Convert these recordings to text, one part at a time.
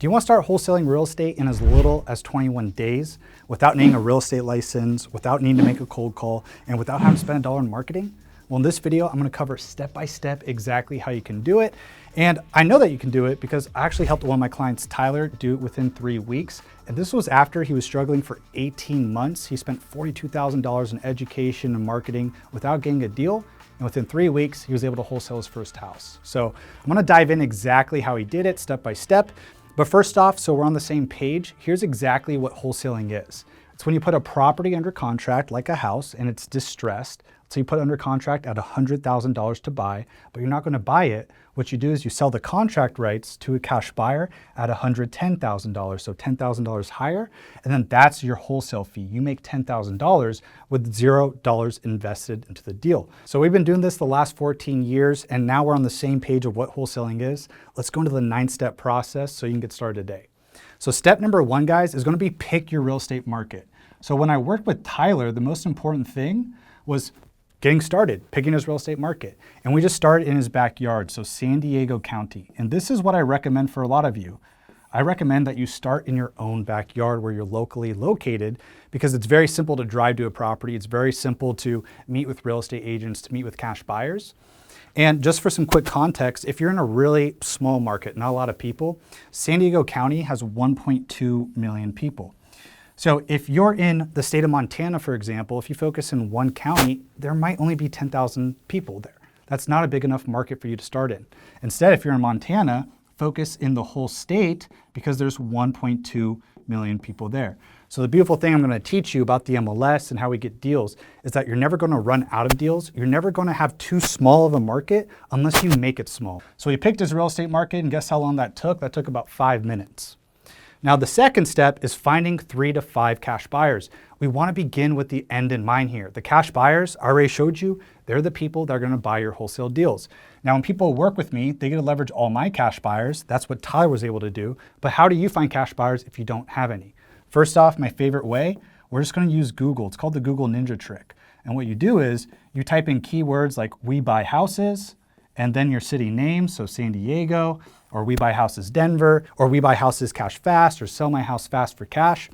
Do you want to start wholesaling real estate in as little as 21 days without needing a real estate license, without needing to make a cold call, and without having to spend $1 in marketing? Well, in this video, I'm going to cover step by step exactly how you can do it. And I know that you can do it because I actually helped one of my clients, Tyler, do it within 3 weeks. And this was after he was struggling for 18 months. He spent $42,000 in education and marketing without getting a deal. And within 3 weeks, he was able to wholesale his first house. So I'm going to dive in exactly how he did it step by step. But first off, so we're on the same page, here's exactly what wholesaling is. It's when you put a property under contract, like a house, and it's distressed. So you put it under contract at $100,000 to buy, but you're not going to buy it. What you do is you sell the contract rights to a cash buyer at $110,000, so $10,000 higher, and then that's your wholesale fee. You make $10,000 with $0 invested into the deal. So we've been doing this the last 14 years, and now we're on the same page of what wholesaling is. Let's go into the 9-step process so you can get started today. So step number 1, guys, is going to be pick your real estate market. So when I worked with Tyler, the most important thing was getting started, picking his real estate market. And we just started in his backyard, so San Diego County. And this is what I recommend for a lot of you. I recommend that you start in your own backyard where you're locally located because it's very simple to drive to a property. It's very simple to meet with real estate agents, to meet with cash buyers. And just for some quick context, if you're in a really small market, not a lot of people, San Diego County has 1.2 million people. So if you're in the state of Montana, for example, if you focus in one county, there might only be 10,000 people there. That's not a big enough market for you to start in. Instead, if you're in Montana, focus in the whole state because there's 1.2 million people there. So the beautiful thing I'm going to teach you about the MLS and how we get deals is that you're never going to run out of deals. You're never going to have too small of a market unless you make it small. So he picked his real estate market, and guess how long that took? That took about 5 minutes. Now, the second step is finding 3 to 5 cash buyers. We want to begin with the end in mind here. The cash buyers, I already showed you, they're the people that are going to buy your wholesale deals. Now, when people work with me, they get to leverage all my cash buyers. That's what Tyler was able to do. But how do you find cash buyers if you don't have any? First off, my favorite way, we're just going to use Google. It's called the Google Ninja trick. And what you do is you type in keywords like we buy houses, and then your city name, so San Diego, or we buy houses Denver, or we buy houses cash fast, or sell my house fast for cash.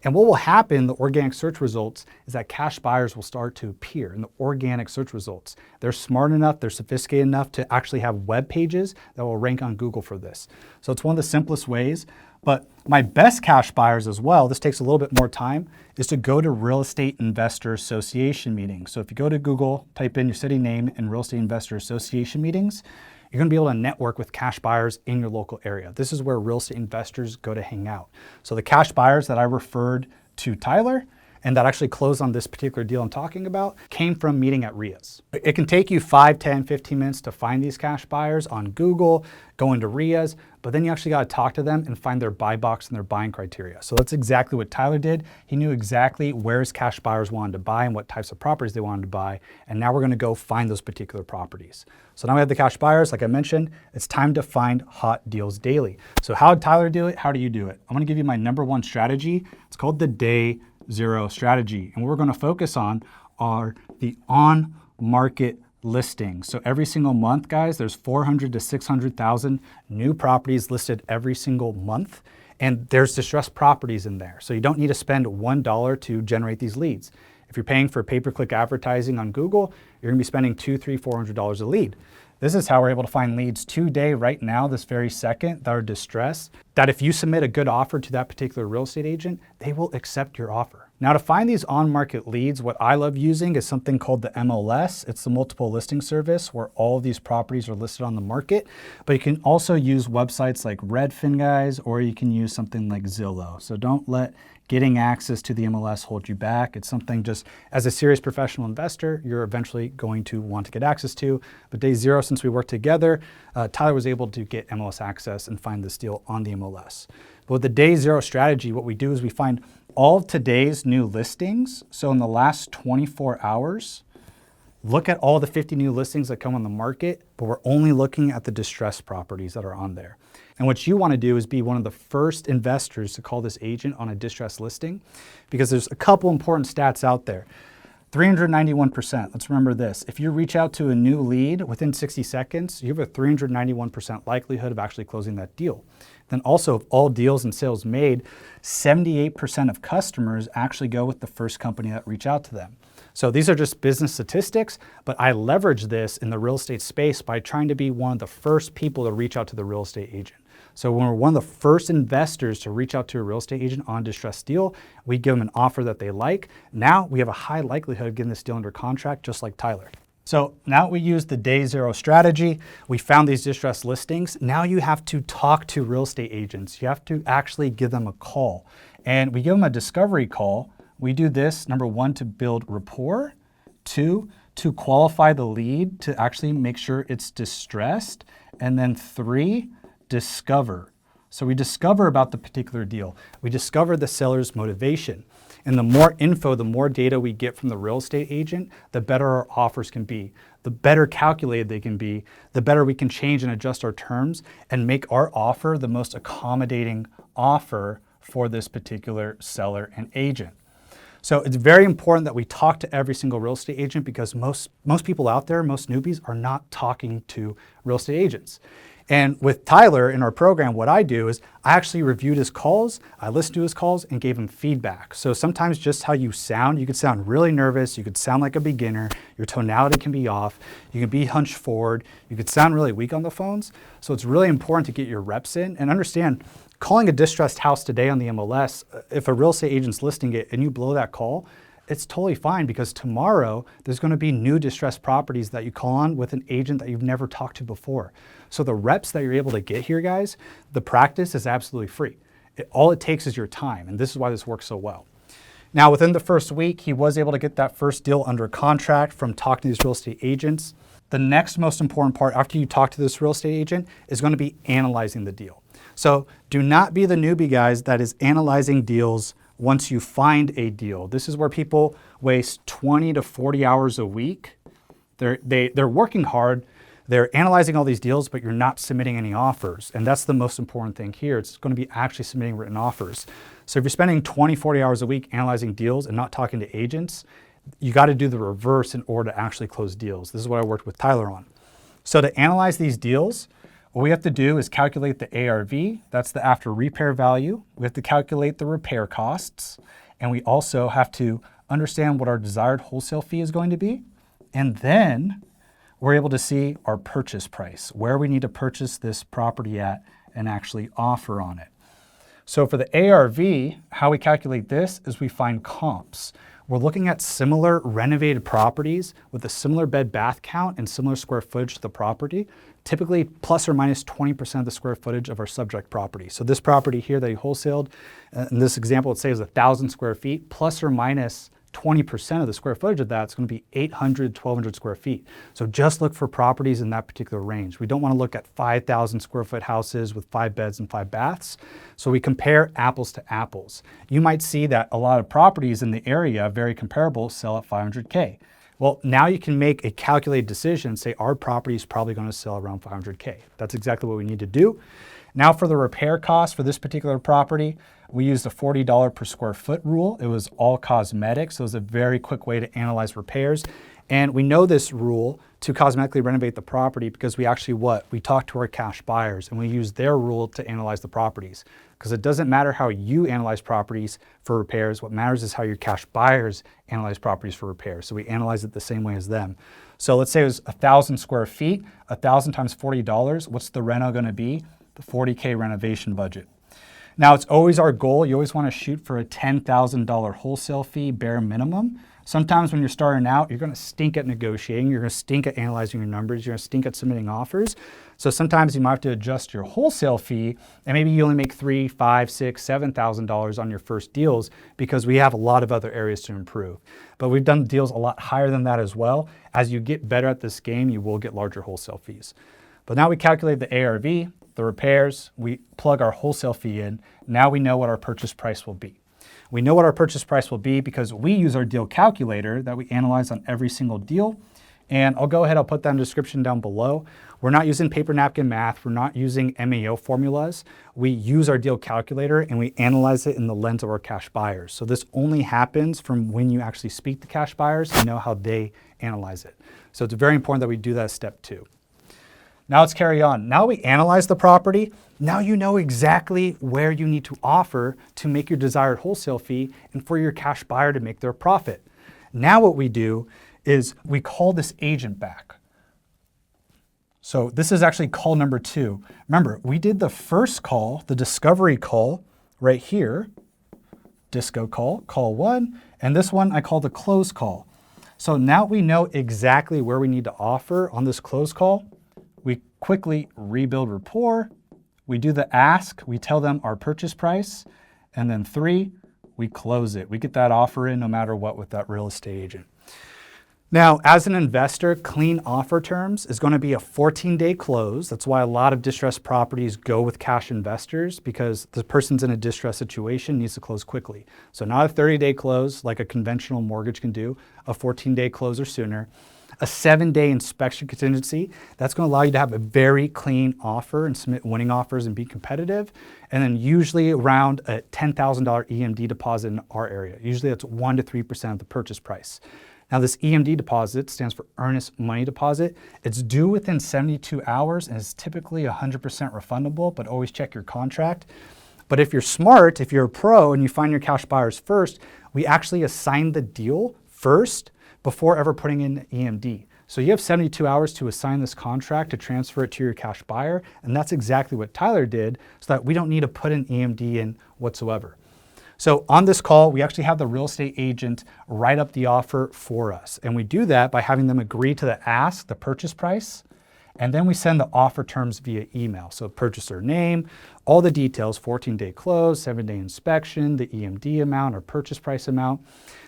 And what will happen, the organic search results, is that cash buyers will start to appear in the organic search results. They're smart enough, they're sophisticated enough to actually have web pages that will rank on Google for this. So it's one of the simplest ways. But my best cash buyers as well, this takes a little bit more time, is to go to Real Estate Investor Association meetings. So if you go to Google, type in your city name and Real Estate Investor Association meetings, you're going to be able to network with cash buyers in your local area. This is where real estate investors go to hang out. So the cash buyers that I referred to Tyler and that actually closed on this particular deal I'm talking about came from meeting at RIAs. It can take you 5, 10, 15 minutes to find these cash buyers on Google, go into RIAs, but then you actually got to talk to them and find their buy box and their buying criteria. So that's exactly what Tyler did. He knew exactly where his cash buyers wanted to buy and what types of properties they wanted to buy. And now we're going to go find those particular properties. So now we have the cash buyers. Like I mentioned, it's time to find hot deals daily. So how did Tyler do it? How do you do it? I'm going to give you my number 1 strategy. It's called the Day 0 strategy. And what we're going to focus on are the on-market listings. So every single month, guys, there's 400 to 600,000 new properties listed every single month. And there's distressed properties in there. So you don't need to spend $1 to generate these leads. If you're paying for pay-per-click advertising on Google, you're going to be spending $200, $300, $400 a lead. This is how we're able to find leads today, right now, this very second, that are distressed, that if you submit a good offer to that particular real estate agent, they will accept your offer. Now, to find these on-market leads, what I love using is something called the MLS. It's the multiple listing service where all of these properties are listed on the market. But you can also use websites like Redfin, guys, or you can use something like Zillow. So don't let getting access to the MLS hold you back. It's something just as a serious professional investor, you're eventually going to want to get access to. But day 0, since we worked together, Tyler was able to get MLS access and find this deal on the MLS. But with the day 0 strategy, what we do is we find all of today's new listings. So in the last 24 hours, look at all the 50 new listings that come on the market, but we're only looking at the distressed properties that are on there. And what you want to do is be one of the first investors to call this agent on a distressed listing, because there's a couple important stats out there. 391%. Let's remember this. If you reach out to a new lead within 60 seconds, you have a 391% likelihood of actually closing that deal. then also of all deals and sales made, 78% of customers actually go with the first company that reach out to them. So these are just business statistics, but I leverage this in the real estate space by trying to be one of the first people to reach out to the real estate agent. So when we're one of the first investors to reach out to a real estate agent on a distressed deal, we give them an offer that they like. Now we have a high likelihood of getting this deal under contract, just like Tyler. So now we use the day zero strategy. We found these distressed listings. Now you have to talk to real estate agents. You have to actually give them a call. And we give them a discovery call. We do this, number one, to build rapport, two, to qualify the lead, to actually make sure it's distressed, and then three, discover. So we discover about the particular deal. We discover the seller's motivation. And the more info, the more data we get from the real estate agent, the better our offers can be. The better calculated they can be, the better we can change and adjust our terms and make our offer the most accommodating offer for this particular seller and agent. So it's very important that we talk to every single real estate agent because most people out there, most newbies, are not talking to real estate agents. And with Tyler in our program, what I do is I actually reviewed his calls, I listened to his calls and gave him feedback. So sometimes just how you sound, you could sound really nervous, you could sound like a beginner, your tonality can be off, you can be hunched forward, you could sound really weak on the phones. So it's really important to get your reps in and understand, calling a distressed house today on the MLS, if a real estate agent's listing it and you blow that call, it's totally fine because tomorrow there's going to be new distressed properties that you call on with an agent that you've never talked to before. So the reps that you're able to get here, guys, the practice is absolutely free. All it takes is your time, and this is why this works so well. Now, within the first week, he was able to get that first deal under contract from talking to these real estate agents. The next most important part after you talk to this real estate agent is going to be analyzing the deal. So do not be the newbie, guys, that is analyzing deals once you find a deal. This is where people waste 20 to 40 hours a week. They're working hard, they're analyzing all these deals, but you're not submitting any offers. And that's the most important thing here. It's going to be actually submitting written offers. So if you're spending 20, 40 hours a week analyzing deals and not talking to agents, you got to do the reverse in order to actually close deals. This is what I worked with Tyler on. So to analyze these deals, what we have to do is calculate the ARV, that's the after repair value. We have to calculate the repair costs, and we also have to understand what our desired wholesale fee is going to be. And then we're able to see our purchase price, where we need to purchase this property at and actually offer on it. So for the ARV, how we calculate this is we find comps. We're looking at similar renovated properties with a similar bed bath count and similar square footage to the property, typically plus or minus 20% of the square footage of our subject property. So this property here that you wholesaled, in this example, let's say is 1,000 square feet, plus or minus 20% of the square footage of that, it's going to be 800, 1,200 square feet. So just look for properties in that particular range. We don't want to look at 5,000 square foot houses with 5 beds and 5 baths. So we compare apples to apples. You might see that a lot of properties in the area, very comparable, sell at 500K. Well, now you can make a calculated decision and say our property is probably going to sell around 500K. That's exactly what we need to do. Now for the repair cost for this particular property, we used a $40 per square foot rule. It was all cosmetic, so it was a very quick way to analyze repairs. And we know this rule to cosmetically renovate the property because we actually we talk to our cash buyers and we use their rule to analyze the properties. Because it doesn't matter how you analyze properties for repairs, what matters is how your cash buyers analyze properties for repairs. So we analyze it the same way as them. So let's say it was 1,000 square feet, 1,000 times $40, what's the reno gonna be? The 40K renovation budget. Now it's always our goal, you always wanna shoot for a $10,000 wholesale fee bare minimum. Sometimes when you're starting out, you're gonna stink at negotiating, you're gonna stink at analyzing your numbers, you're gonna stink at submitting offers. So sometimes you might have to adjust your wholesale fee and maybe you only make $3,000, $5,000, $6,000, $7,000 on your first deals because we have a lot of other areas to improve. But we've done deals a lot higher than that as well. As you get better at this game, you will get larger wholesale fees. But now we calculate the ARV, the repairs, we plug our wholesale fee in. Now we know what our purchase price will be. We know what our purchase price will be because we use our deal calculator that we analyze on every single deal. And I'll go ahead, I'll put that in the description down below. We're not using paper napkin math. We're not using MAO formulas. We use our deal calculator and we analyze it in the lens of our cash buyers. So this only happens from when you actually speak to cash buyers and know how they analyze it. So it's very important that we do that as step 2. Now let's carry on. Now we analyze the property. Now you know exactly where you need to offer to make your desired wholesale fee and for your cash buyer to make their profit. Now what we do is we call this agent back. So this is actually call number 2. Remember, we did the first call, the discovery call right here, disco call, call 1, and this one I call the close call. So now we know exactly where we need to offer on this close call. We quickly rebuild rapport. We do the ask. We tell them our purchase price. And then 3, we close it. We get that offer in no matter what with that real estate agent. Now, as an investor, clean offer terms is going to be a 14-day close. That's why a lot of distressed properties go with cash investors, because the person's in a distressed situation, needs to close quickly. So not a 30-day close like a conventional mortgage can do, a 14-day close or sooner. A 7-day inspection contingency, that's going to allow you to have a very clean offer and submit winning offers and be competitive. And then usually around a $10,000 EMD deposit in our area. Usually that's 1 to 3% of the purchase price. Now this EMD deposit stands for earnest money deposit. It's due within 72 hours and is typically 100% refundable, but always check your contract. But if you're smart, if you're a pro and you find your cash buyers first, we actually assign the deal first before ever putting in EMD. So you have 72 hours to assign this contract to transfer it to your cash buyer, and that's exactly what Tyler did, so that we don't need to put an EMD in whatsoever. So on this call, we actually have the real estate agent write up the offer for us. And we do that by having them agree to the ask, the purchase price, and then we send the offer terms via email. So purchaser name, all the details, 14-day close, 7-day inspection, the EMD amount or purchase price amount,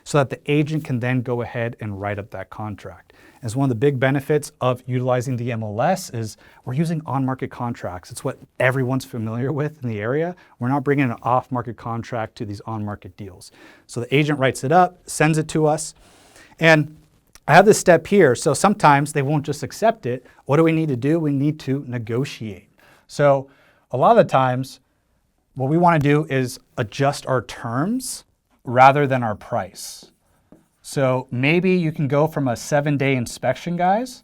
so that the agent can then go ahead and write up that contract. As one of the big benefits of utilizing the MLS is we're using on-market contracts. It's what everyone's familiar with in the area. We're not bringing an off-market contract to these on-market deals. So the agent writes it up, sends it to us, and I have this step here. So sometimes they won't just accept it. What do we need to do? We need to negotiate. So a lot of the times, what we want to do is adjust our terms rather than our price. So maybe you can go from a 7-day inspection, guys,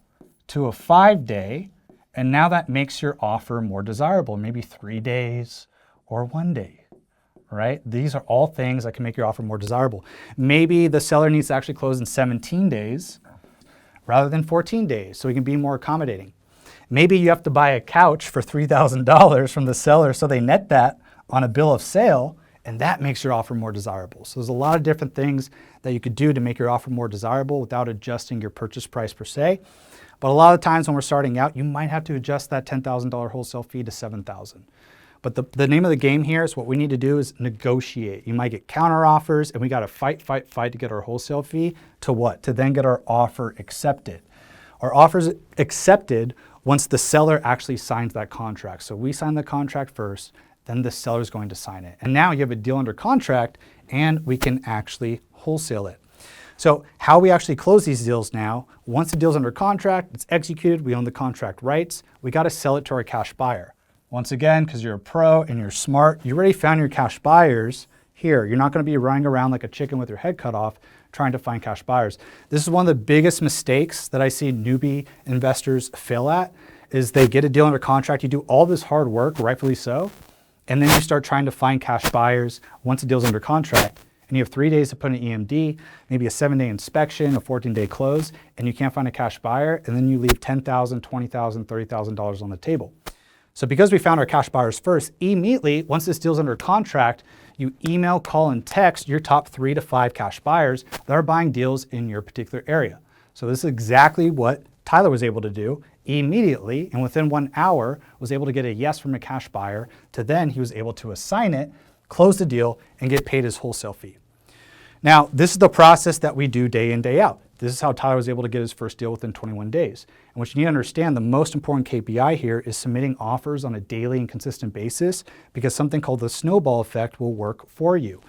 to a 5-day, and now that makes your offer more desirable, maybe 3 days or 1 day, right? These are all things that can make your offer more desirable. Maybe the seller needs to actually close in 17 days rather than 14 days, so we can be more accommodating. Maybe you have to buy a couch for $3,000 from the seller, so they net that on a bill of sale, and that makes your offer more desirable. So there's a lot of different things that you could do to make your offer more desirable without adjusting your purchase price per se. But a lot of times when we're starting out, you might have to adjust that $10,000 wholesale fee to $7,000. But the name of the game here is what we need to do is negotiate. You might get counter offers, and we got to fight to get our wholesale fee to what? To then get our offer accepted. Our offer's accepted once the seller actually signs that contract. So we sign the contract first, then the seller is going to sign it. And now you have a deal under contract, and we can actually wholesale it. So how we actually close these deals now, once the deal's under contract, it's executed, we own the contract rights, we got to sell it to our cash buyer. Once again, because you're a pro and you're smart, you already found your cash buyers here. You're not going to be running around like a chicken with your head cut off trying to find cash buyers. This is one of the biggest mistakes that I see newbie investors fail at, is they get a deal under contract, you do all this hard work, rightfully so, and then you start trying to find cash buyers once the deal's under contract, and you have 3 days to put an EMD, maybe a 7-day inspection, a 14-day close, and you can't find a cash buyer, and then you leave $10,000, $20,000, $30,000 on the table. So because we found our cash buyers first, immediately, once this deal's under contract, you email, call, and text your top 3 to 5 cash buyers that are buying deals in your particular area. So this is exactly what Tyler was able to do immediately, and within 1 hour was able to get a yes from a cash buyer, to then he was able to assign it, close the deal, and get paid his wholesale fee. Now, this is the process that we do day in, day out. This is how Tyler was able to get his first deal within 21 days. And what you need to understand, the most important KPI here is submitting offers on a daily and consistent basis, because something called the snowball effect will work for you.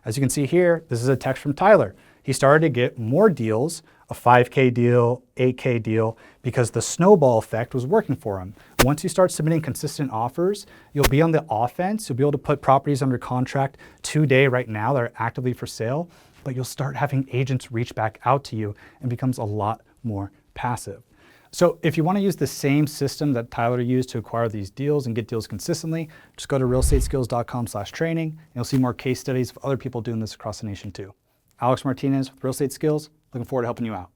As you can see here, this is a text from Tyler. He started to get more deals, a 5K deal, 8K deal, because the snowball effect was working for him. Once you start submitting consistent offers, you'll be on the offense. You'll be able to put properties under contract today, right now, that are actively for sale, but you'll start having agents reach back out to you and becomes a lot more passive. So if you want to use the same system that Tyler used to acquire these deals and get deals consistently, just go to realestateskills.com/training, and you'll see more case studies of other people doing this across the nation too. Alex Martinez with Real Estate Skills, looking forward to helping you out.